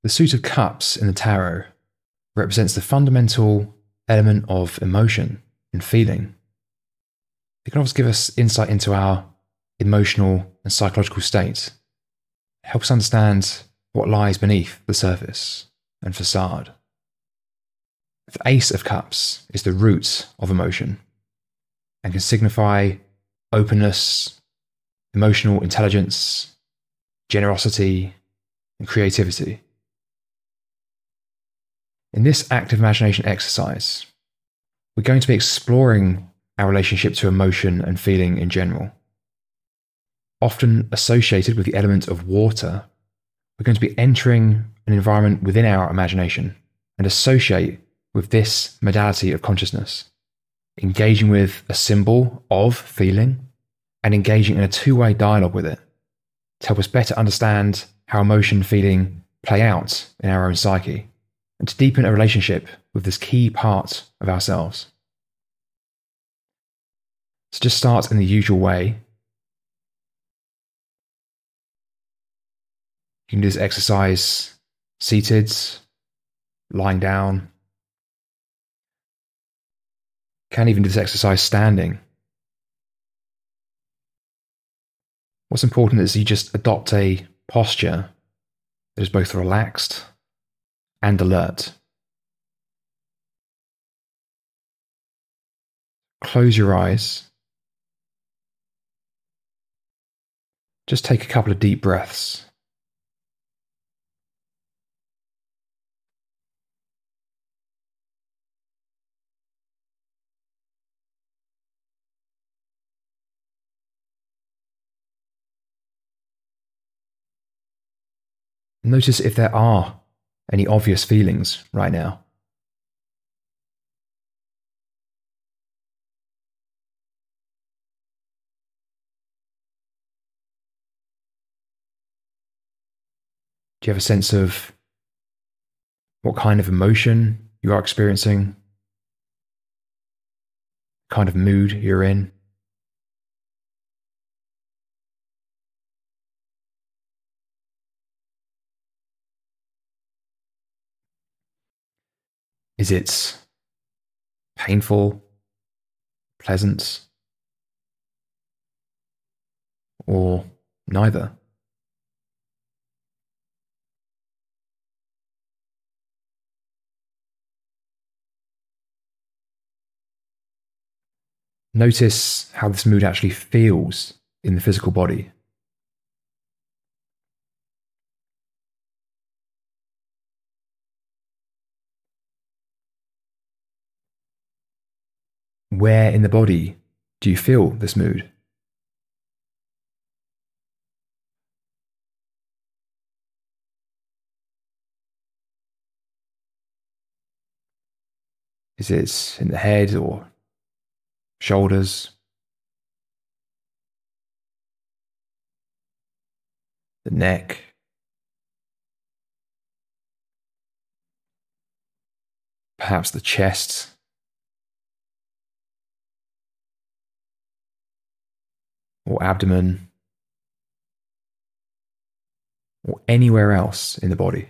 The suit of cups in the tarot represents the fundamental element of emotion and feeling. It can also give us insight into our emotional and psychological state. It helps us understand what lies beneath the surface and facade. The Ace of Cups is the root of emotion and can signify openness, emotional intelligence, generosity, and creativity. In this active imagination exercise, we're going to be exploring our relationship to emotion and feeling in general. Often associated with the element of water, we're going to be entering an environment within our imagination and associate with this modality of consciousness, engaging with a symbol of feeling and engaging in a two-way dialogue with it to help us better understand how emotion and feeling play out in our own psyche and to deepen a relationship with this key part of ourselves. So just start in the usual way. You can do this exercise seated, lying down. You can even do this exercise standing. What's important is you just adopt a posture that is both relaxed and alert. Close your eyes. Just take a couple of deep breaths. Notice if there are any obvious feelings right now. Do you have a sense of what kind of emotion you are experiencing? Kind of mood you're in? Is it painful, pleasant, or neither? Notice how this mood actually feels in the physical body. Where in the body do you feel this mood? Is it in the head or shoulders? The neck? Perhaps the chest? Or abdomen? Or anywhere else in the body?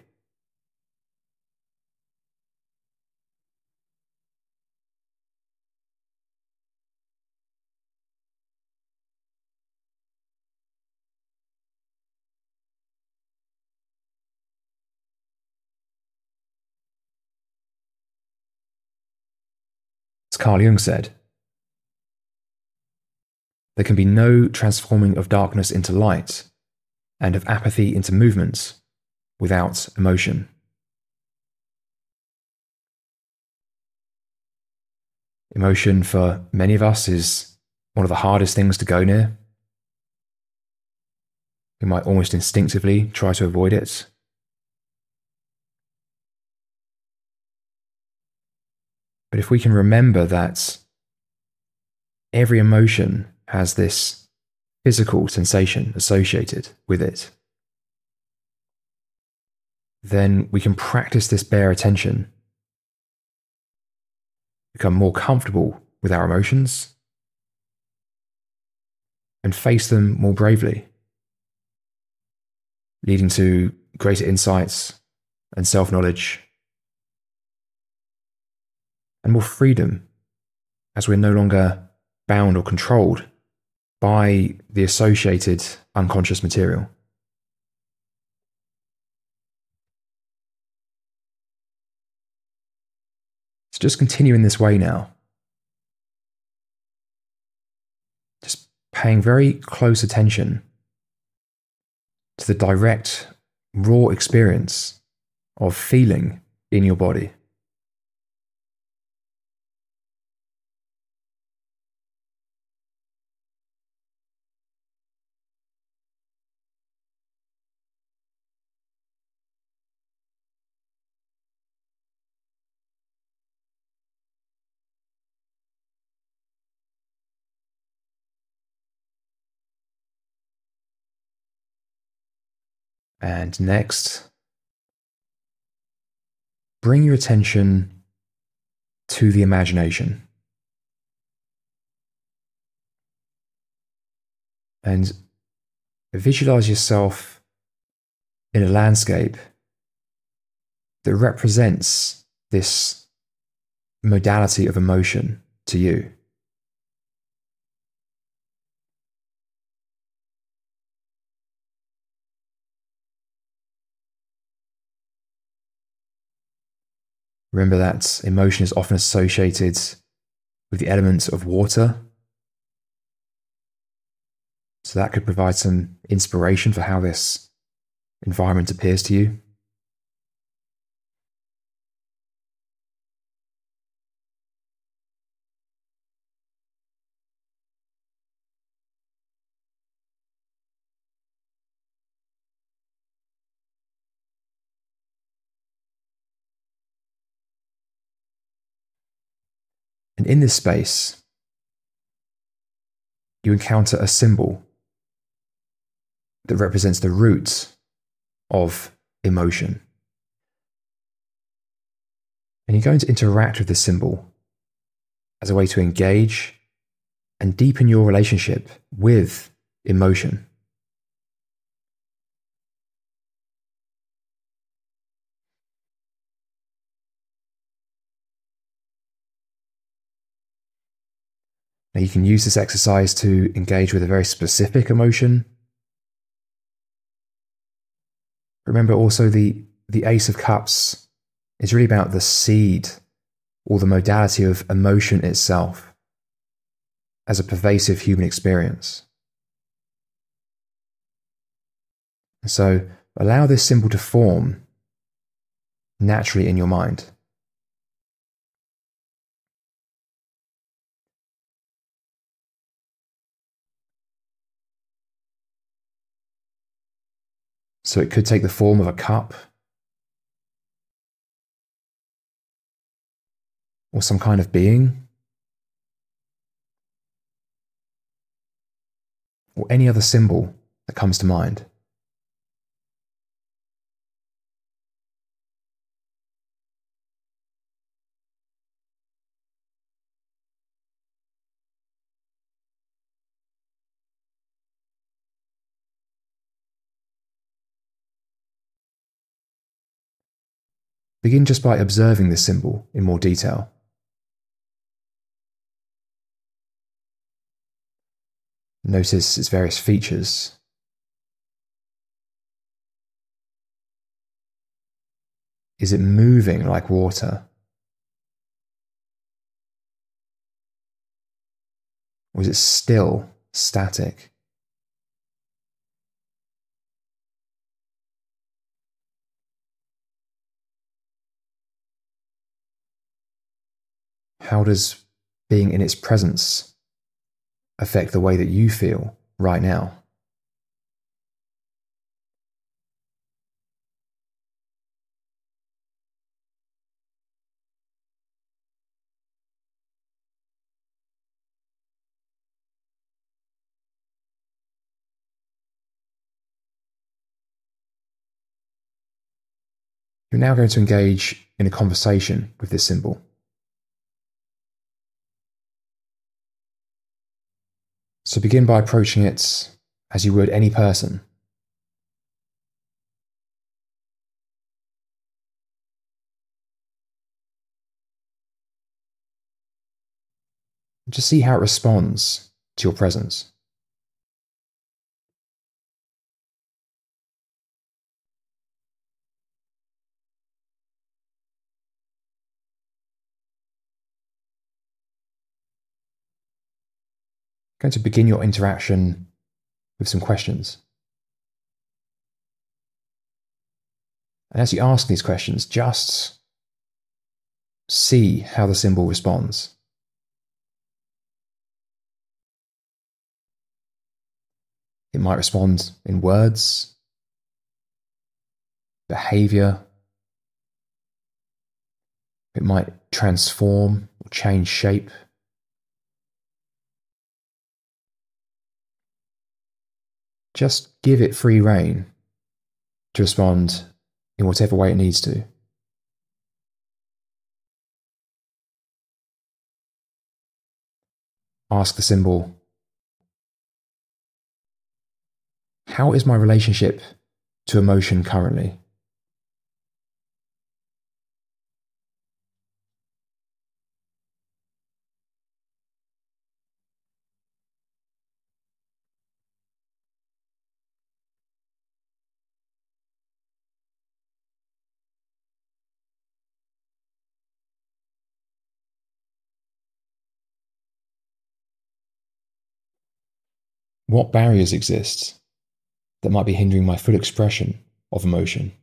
As Carl Jung said, there can be no transforming of darkness into light and of apathy into movement without emotion. Emotion for many of us is one of the hardest things to go near. We might almost instinctively try to avoid it. But if we can remember that every emotion has this physical sensation associated with it, then we can practice this bare attention, become more comfortable with our emotions, and face them more bravely, leading to greater insights, and self-knowledge, and more freedom as we're no longer bound or controlled by the associated unconscious material. So just continue in this way now. Just paying very close attention to the direct, raw experience of feeling in your body. And next, bring your attention to the imagination. And visualize yourself in a landscape that represents this modality of emotion to you. Remember that emotion is often associated with the element of water. So that could provide some inspiration for how this environment appears to you. And in this space, you encounter a symbol that represents the root of emotion. And you're going to interact with this symbol as a way to engage and deepen your relationship with emotion. Now, you can use this exercise to engage with a very specific emotion. Remember also the Ace of Cups is really about the seed or the modality of emotion itself as a pervasive human experience. So allow this symbol to form naturally in your mind. So it could take the form of a cup or some kind of being or any other symbol that comes to mind. Begin just by observing this symbol in more detail. Notice its various features. Is it moving like water? Or is it still, static? How does being in its presence affect the way that you feel right now? You're now going to engage in a conversation with this symbol. So begin by approaching it as you would any person. Just see how it responds to your presence. I'm going to begin your interaction with some questions. And as you ask these questions, just see how the symbol responds. It might respond in words, behavior. It might transform or change shape. Just give it free rein to respond in whatever way it needs to. Ask the symbol, how is my relationship to emotion currently? What barriers exist that might be hindering my full expression of emotion?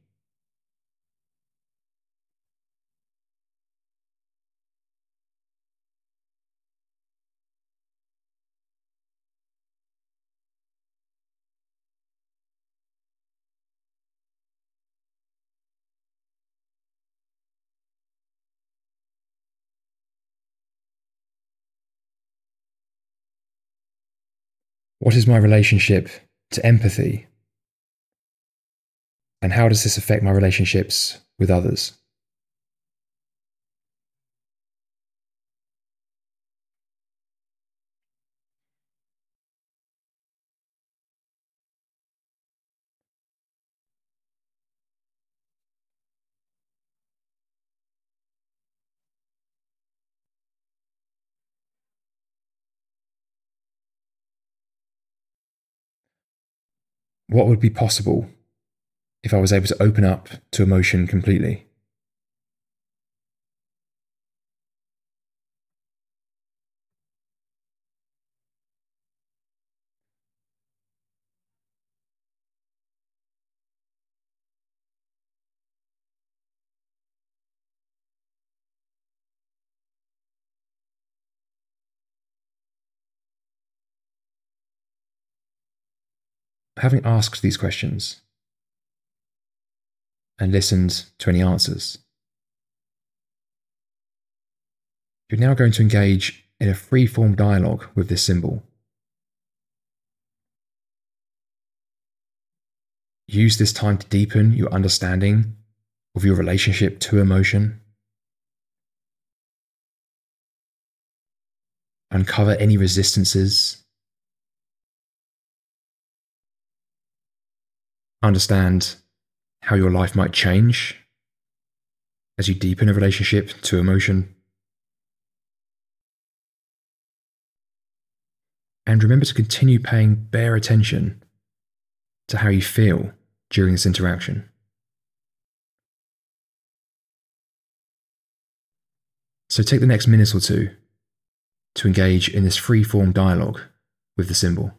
What is my relationship to empathy? And how does this affect my relationships with others? What would be possible if I was able to open up to emotion completely? Having asked these questions and listened to any answers, you're now going to engage in a free-form dialogue with this symbol. Use this time to deepen your understanding of your relationship to emotion. Uncover any resistances. Understand how your life might change as you deepen a relationship to emotion. And remember to continue paying bare attention to how you feel during this interaction. So take the next minute or two to engage in this free-form dialogue with the symbol.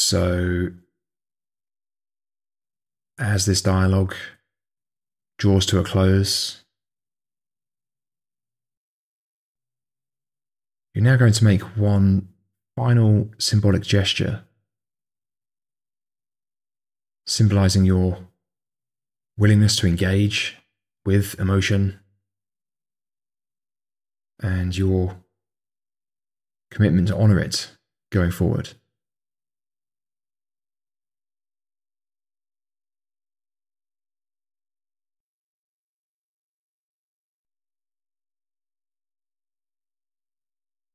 So, as this dialogue draws to a close, you're now going to make one final symbolic gesture, symbolizing your willingness to engage with emotion and your commitment to honor it going forward.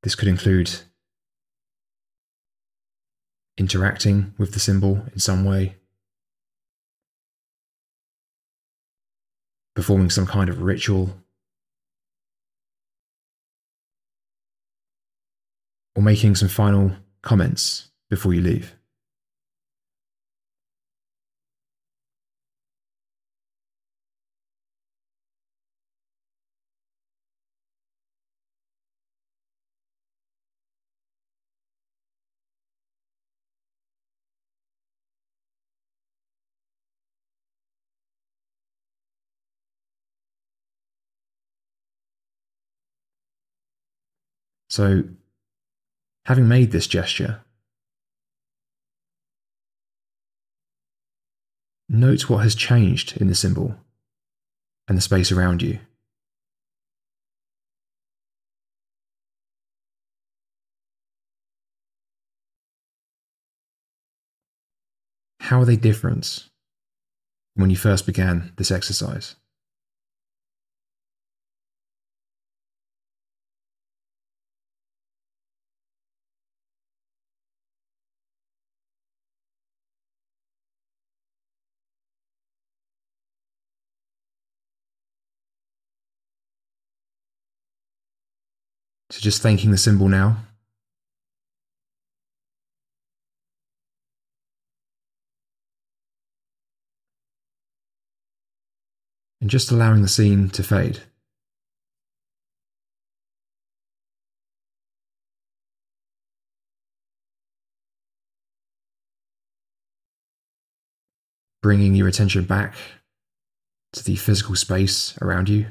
This could include interacting with the symbol in some way, performing some kind of ritual, or making some final comments before you leave. So, having made this gesture, note what has changed in the symbol and the space around you. How are they different when you first began this exercise? So just thanking the symbol now. And just allowing the scene to fade. Bringing your attention back to the physical space around you.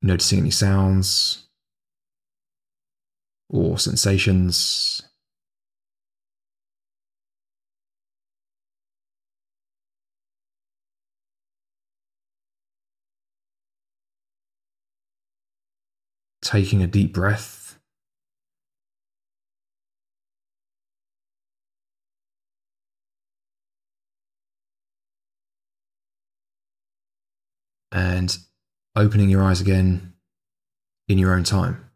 Noticing any sounds or sensations. Taking a deep breath. And opening your eyes again in your own time.